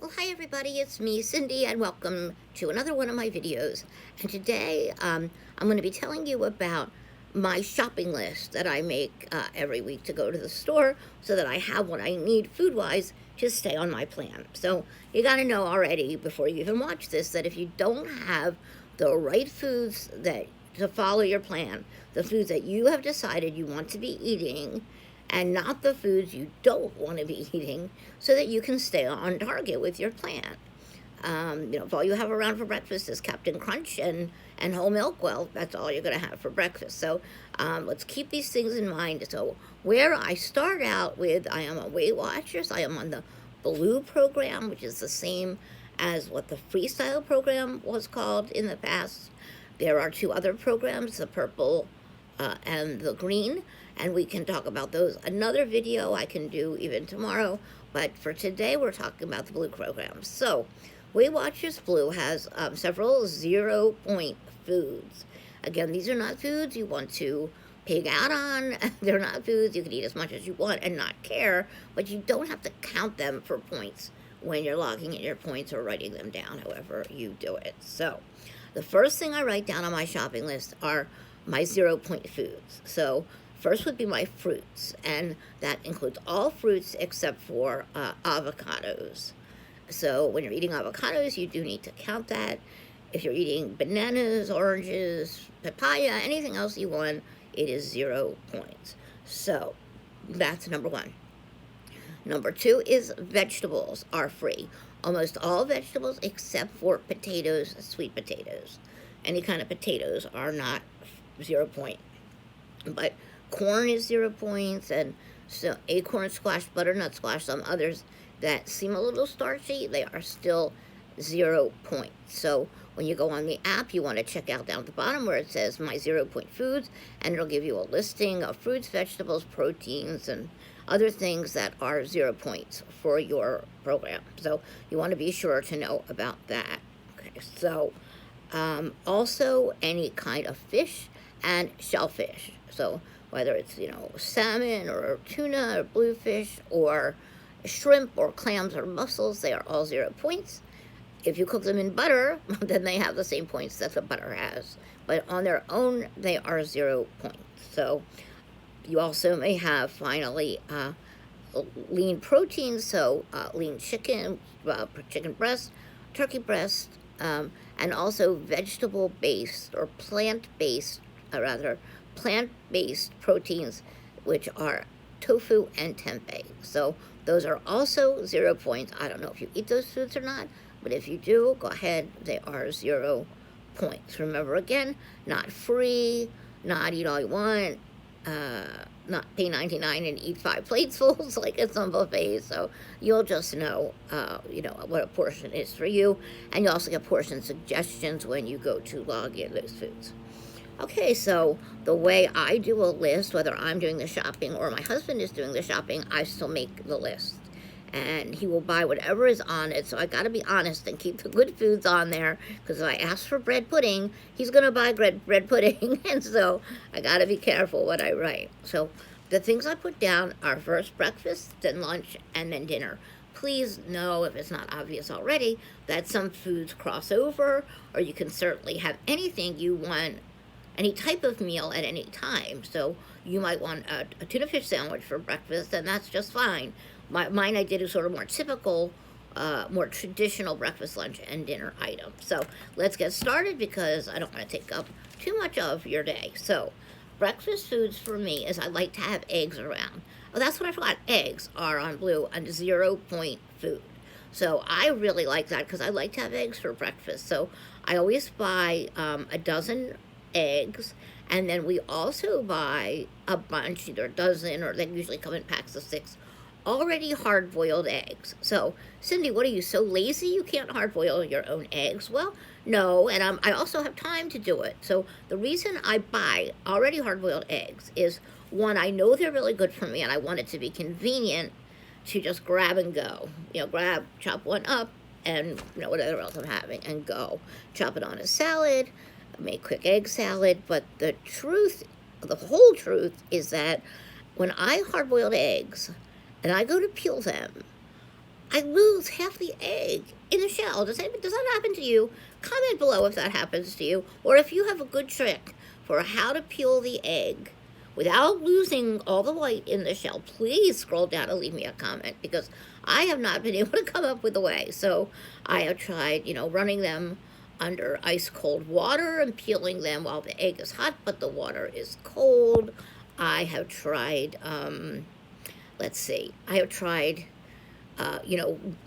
Well, hi everybody, it's me, Cindy, and welcome to another one of my videos. And today, I'm going to be telling you about my shopping list that I make every week to go to the store so that I have what I need food-wise to stay on my plan. So you got to know already before you even watch this that if you don't have the right foods that to follow your plan, the foods that you have decided you want to be eating, and not the foods you don't want to be eating, so that you can stay on target with your plan. If all you have around for breakfast is Captain Crunch and whole milk, well, that's all you're going to have for breakfast. So let's keep these things in mind. So where I start out with, I am a Weight Watchers. I am on the Blue program, which is the same as what the Freestyle program was called in the past. There are two other programs, the Purple and the Green, and we can talk about those another video I can do even tomorrow. But for today, we're talking about the Blue program. So Weight Watchers Blue has several 0-point foods. Again, these are not foods you want to pig out on. They're not foods you can eat as much as you want and not care, but you don't have to count them for points when you're logging in your points or writing them down, however you do it. So the first thing I write down on my shopping list are my 0-point foods. So first would be my fruits, and that includes all fruits except for avocados. So when you're eating avocados, you do need to count that. If you're eating bananas, oranges, papaya, anything else you want, it is 0 points. So that's number one. Number two is vegetables are free. Almost all vegetables except for potatoes, sweet potatoes. Any kind of potatoes are not 0 point. But corn is 0 points, and so acorn squash, butternut squash, some others that seem a little starchy, they are still 0 points. So when you go on the app, you want to check out down at the bottom where it says my 0-point foods, and it'll give you a listing of fruits, vegetables, proteins, and other things that are 0 points for your program. So you want to be sure to know about that. Okay, so also any kind of fish and shellfish. So whether it's, salmon or tuna or bluefish or shrimp or clams or mussels, they are all 0 points. If you cook them in butter, then they have the same points that the butter has. But on their own, they are 0 points. So you also may have, finally, lean proteins, so lean chicken, chicken breast, turkey breast, and also vegetable-based or plant-based, plant-based proteins, which are tofu and tempeh. So those are also 0 points. I don't know if you eat those foods or not, but if you do, go ahead. They are 0 points. Remember, again, not free, not eat all you want, not pay $99 and eat 5 platefuls like at some buffets. So you'll just know, what a portion is for you, and you also get portion suggestions when you go to log in those foods. Okay, so the way I do a list, whether I'm doing the shopping or my husband is doing the shopping, I still make the list. And he will buy whatever is on it, so I got to be honest and keep the good foods on there, because if I ask for bread pudding, he's going to buy bread pudding, and so I got to be careful what I write. So the things I put down are first breakfast, then lunch, and then dinner. Please know, if it's not obvious already, that some foods cross over, or you can certainly have anything you want, any type of meal at any time. So you might want a tuna fish sandwich for breakfast, and that's just fine. Mine I did a sort of more typical, more traditional breakfast, lunch, and dinner item. So let's get started, because I don't want to take up too much of your day. So breakfast foods for me is I like to have eggs around. Oh, that's what I forgot. Eggs are on Blue a 0-point food. So I really like that, because I like to have eggs for breakfast. So I always buy a dozen eggs, and then we also buy a bunch, either a dozen, or they usually come in packs of 6, already hard-boiled eggs. So, Cindy, what are you, so lazy you can't hard-boil your own eggs? Well, no, and I also have time to do it. So the reason I buy already hard-boiled eggs is, one, I know they're really good for me, and I want it to be convenient to just grab and go. Chop one up, and whatever else I'm having, and go. Chop it on a salad, make quick egg salad. But the whole truth is that when I hard-boiled eggs and I go to peel them, I lose half the egg in the shell. Does that happen to you? Comment below if that happens to you, or if you have a good trick for how to peel the egg without losing all the white in the shell. Please scroll down and leave me a comment, because I have not been able to come up with a way. So I have tried, running them under ice cold water and peeling them while the egg is hot, but the water is cold. I have tried, let's see, I have tried,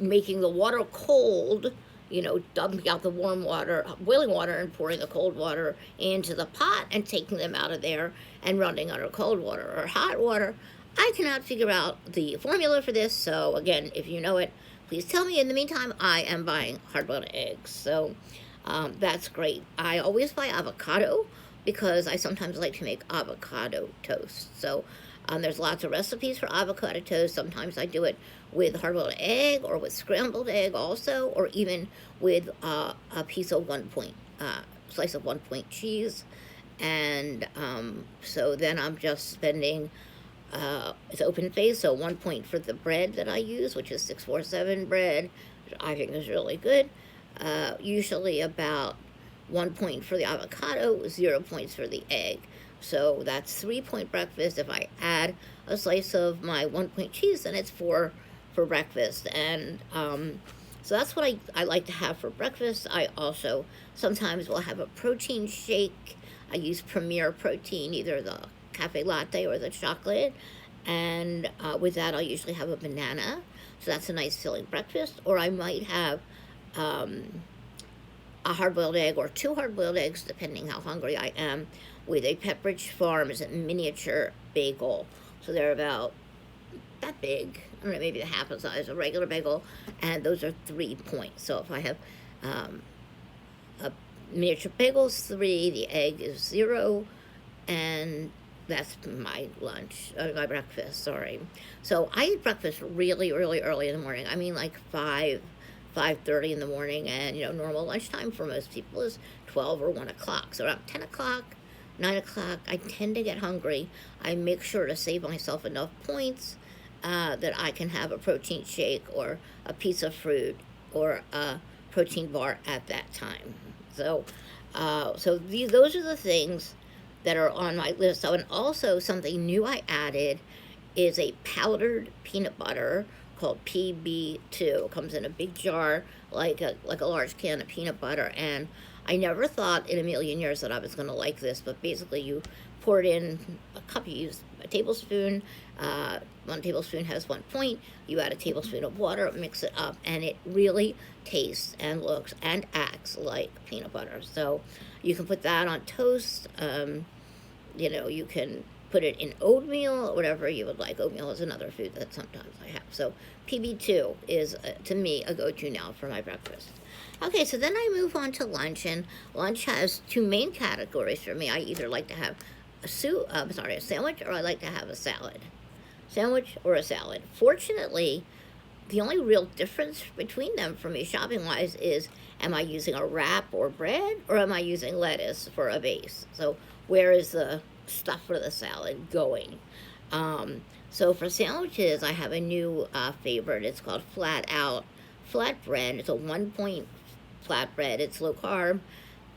making the water cold, dumping out the warm water, boiling water, and pouring the cold water into the pot and taking them out of there and running under cold water or hot water. I cannot figure out the formula for this, so again, if you know it, please tell me. In the meantime, I am buying hard-boiled eggs, so that's great. I always buy avocado because I sometimes like to make avocado toast. So there's lots of recipes for avocado toast. Sometimes I do it with hard-boiled egg or with scrambled egg also, or even with a piece of slice of 1 point cheese. And so then I'm just spending, it's open face, so 1 point for the bread that I use, which is 647 bread, which I think is really good. Usually about 1 point for the avocado, 0 points for the egg. So that's 3-point breakfast. If I add a slice of my 1 point cheese, then it's 4 for breakfast. And so that's what I like to have for breakfast. I also sometimes will have a protein shake. I use Premier Protein, either the cafe latte or the chocolate. And with that, I'll usually have a banana. So that's a nice filling breakfast. Or I might have a hard-boiled egg or 2 hard-boiled eggs, depending how hungry I am, with a Pepperidge Farms miniature bagel. So they're about that big. I don't know, maybe the half the size of a regular bagel, and those are 3 points. So if I have a miniature bagel is 3, the egg is 0, and that's my my breakfast, sorry. So I eat breakfast really, really early in the morning. I mean, like 5:30 in the morning, and normal lunchtime for most people is 12 or 1 o'clock. So around 10 o'clock, 9 o'clock, I tend to get hungry. I make sure to save myself enough points that I can have a protein shake or a piece of fruit or a protein bar at that time. So those are the things that are on my list. So, and also something new I added is a powdered peanut butter called PB2. It comes in a big jar, like a large can of peanut butter, and I never thought in a million years that I was going to like this, but basically you pour it in a cup, you use a tablespoon, 1 tablespoon has 1 point, you add a tablespoon of water, mix it up, and it really tastes and looks and acts like peanut butter. So you can put that on toast, you can put it in oatmeal, or whatever you would like. Oatmeal is another food that sometimes I have. So PB2 is, to me, a go-to now for my breakfast. Okay, so then I move on to lunch, and lunch has 2 main categories for me. I either like to have a sandwich, or I like to have a salad. Sandwich or a salad. Fortunately, the only real difference between them for me shopping-wise is, am I using a wrap or bread, or am I using lettuce for a base? So where is the stuff for the salad going? So for sandwiches, I have a new favorite. It's called Flat Out Flatbread. It's a 1 point flatbread. It's low carb,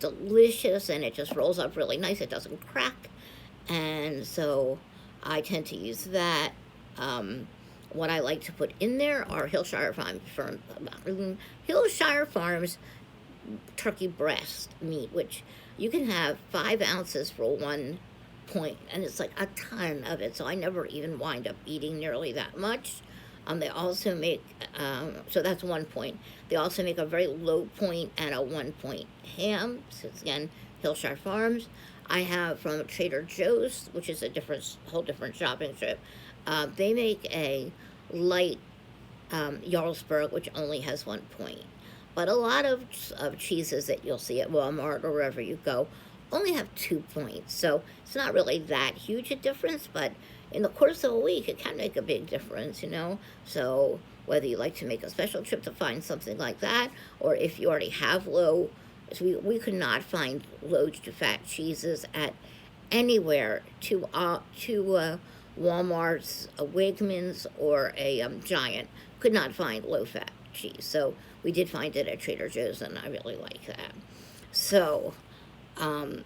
delicious, and it just rolls up really nice. It doesn't crack, and so I tend to use that. What I like to put in there are Hillshire Farms turkey breast meat, which you can have 5 ounces for 1 point, and it's like a ton of it, so I never even wind up eating nearly that much. They also make, so that's 1 point. They also make a very low point and a 1 point ham. So it's, again, Hillshire Farms. I have from Trader Joe's, which is a whole different shopping trip. They make a light Jarlsberg, which only has 1 point. But a lot of cheeses that you'll see at Walmart or wherever you go only have 2 points. So it's not really that huge a difference, but in the course of a week, it can make a big difference, So whether you like to make a special trip to find something like that, or if you already have low, so we could not find low to fat cheeses at anywhere Walmart's, a Wegmans, or a Giant. could not find low-fat cheese. So we did find it at Trader Joe's, and I really like that. So, um,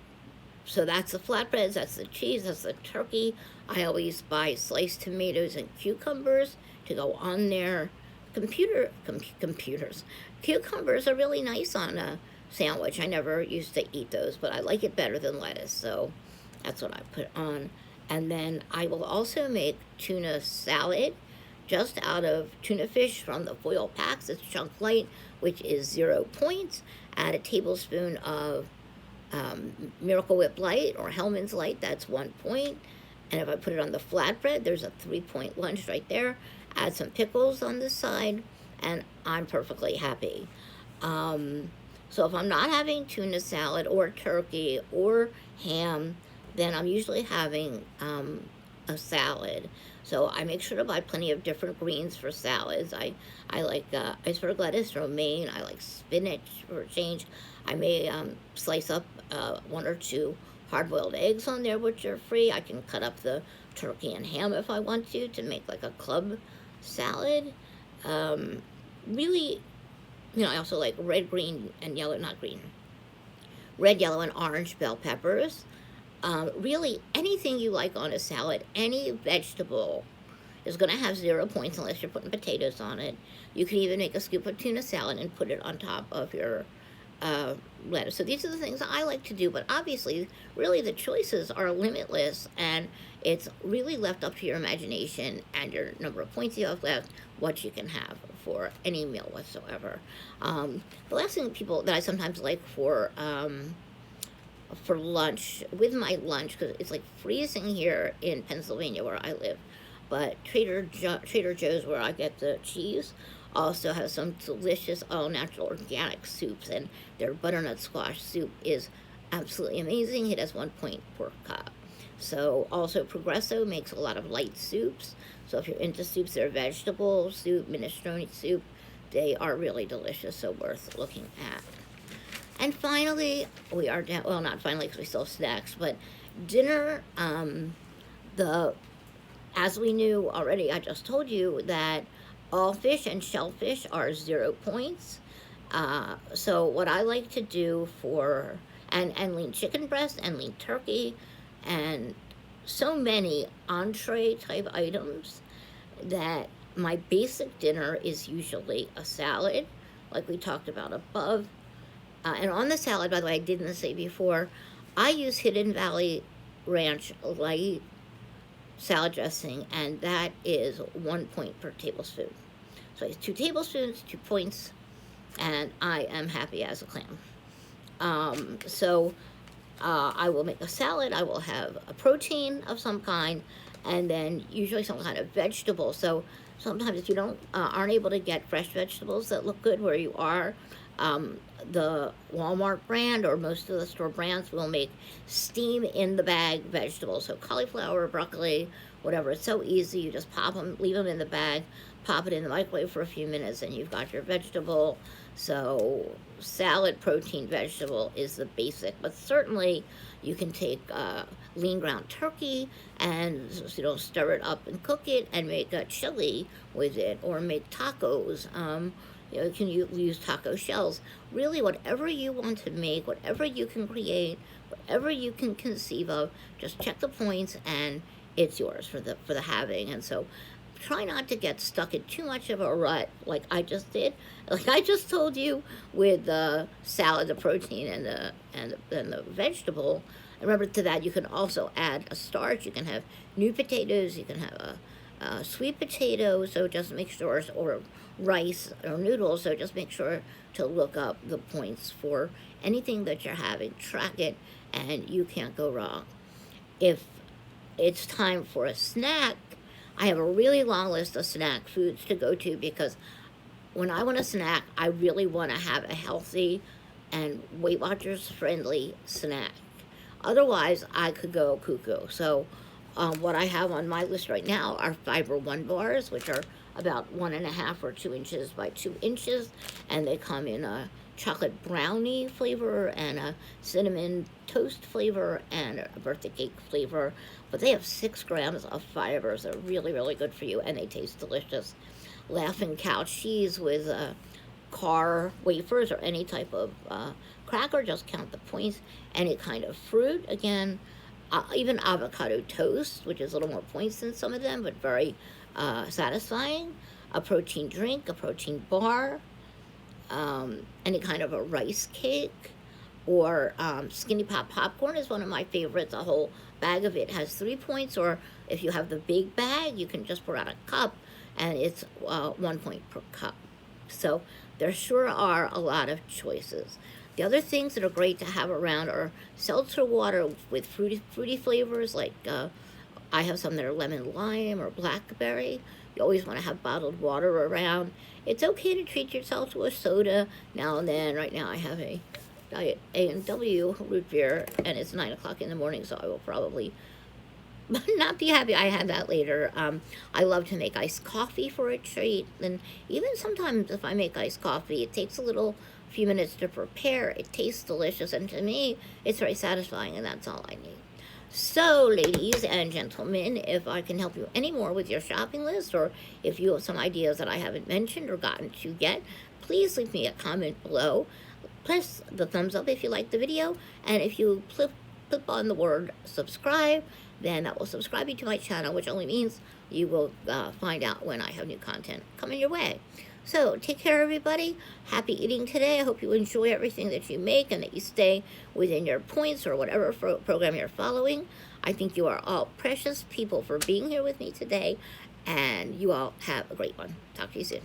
so that's the flatbreads, that's the cheese, that's the turkey. I always buy sliced tomatoes and cucumbers to go on there. Computers. Cucumbers are really nice on a sandwich. I never used to eat those, but I like it better than lettuce, so that's what I put on. And then I will also make tuna salad just out of tuna fish from the foil packs. It's chunk light, which is 0 points. Add a tablespoon of Miracle Whip Light or Hellman's Light, that's 1 point. And if I put it on the flatbread, there's a 3-point lunch right there. Add some pickles on the side, and I'm perfectly happy. So if I'm not having tuna salad or turkey or ham, then I'm usually having a salad. So I make sure to buy plenty of different greens for salads. I like iceberg lettuce, romaine. I like spinach for a change. I may slice up 1 or 2 hard-boiled eggs on there, which are free. I can cut up the turkey and ham if I want to make like a club salad. Really, I also like red, green, and yellow, not green. Red, yellow, and orange bell peppers. Really, anything you like on a salad, any vegetable is going to have 0 points unless you're putting potatoes on it. You can even make a scoop of tuna salad and put it on top of your lettuce. So these are the things I like to do, but obviously, really the choices are limitless, and it's really left up to your imagination and your number of points you have left, what you can have for any meal whatsoever. The last thing that I sometimes like for lunch, with my lunch, because it's like freezing here in Pennsylvania where I live, but Trader Joe's, where I get the cheese, also has some delicious all-natural organic soups, and their butternut squash soup is absolutely amazing. It has 1 point per cup. So also Progresso makes a lot of light soups. So if you're into soups, they're vegetable soup, minestrone soup. They are really delicious, so worth looking at. And finally, we are down, well, not finally because we still have snacks, but dinner, as we knew already, I just told you that all fish and shellfish are 0 points. So what I like to do and lean chicken breast and lean turkey and so many entree type items, that my basic dinner is usually a salad, like we talked about above. And on the salad, by the way, I didn't say before, I use Hidden Valley Ranch light salad dressing, and that is 1 point per tablespoon. So it's 2 tablespoons, 2 points, and I am happy as a clam. I will make a salad. I will have a protein of some kind, and then usually some kind of vegetable. So sometimes if you aren't able to get fresh vegetables that look good where you are, the Walmart brand or most of the store brands will make steam in the bag vegetables. So cauliflower, broccoli, whatever. It's so easy. You just pop them, leave them in the bag, pop it in the microwave for a few minutes, and you've got your vegetable. So salad, protein, vegetable is the basic. But certainly you can take lean ground turkey and stir it up and cook it and make a chili with it, or make tacos. You can use taco shells. Really, whatever you want to make, whatever you can create, whatever you can conceive of, just check the points and it's yours for the having. And so try not to get stuck in too much of a rut like I just did. Like I just told you with the salad, the protein, and the vegetable. And remember, to that you can also add a starch. You can have new potatoes. You can have a sweet potato. So just make sure, or rice or noodles. So just make sure to look up the points for anything that you're having. Track it, and you can't go wrong. If it's time for a snack, I have a really long list of snack foods to go to, because when I want a snack, I really want to have a healthy and Weight Watchers friendly snack. Otherwise, I could go cuckoo. So what I have on my list right now are Fiber One bars, which are about 1.5 or 2 inches by 2 inches, and they come in a chocolate brownie flavor and a cinnamon toast flavor and a birthday cake flavor. But they have 6 grams of fibers. They're really, really good for you, and they taste delicious. Laughing Cow cheese with car wafers or any type of cracker, just count the points. Any kind of fruit, again, even avocado toast, which is a little more points than some of them, but very satisfying. A protein drink, a protein bar, any kind of a rice cake, or Skinny Pop popcorn is one of my favorites. A whole bag of it has 3 points, or if you have the big bag, you can just pour out a cup, and it's 1 point per cup. So there sure are a lot of choices. The other things that are great to have around are seltzer water with fruity flavors, like I have some that are lemon lime or blackberry. You always want to have bottled water around. It's okay to treat yourself to a soda now and then. Right now I have a Diet A&W root beer, and it's 9 o'clock in the morning, so I will probably not be happy I had that later. I love to make iced coffee for a treat, and even sometimes if I make iced coffee, it takes a few minutes to prepare. It tastes delicious, and to me, it's very satisfying, and that's all I need. So, ladies and gentlemen, if I can help you any more with your shopping list, or if you have some ideas that I haven't mentioned or gotten to yet, please leave me a comment below. Press the thumbs up if you like the video, and if you click on the word subscribe, then that will subscribe you to my channel, which only means you will find out when I have new content coming your way. So take care, everybody. Happy eating today. I hope you enjoy everything that you make and that you stay within your points or whatever program you're following. I think you are all precious people for being here with me today, and you all have a great one. Talk to you soon.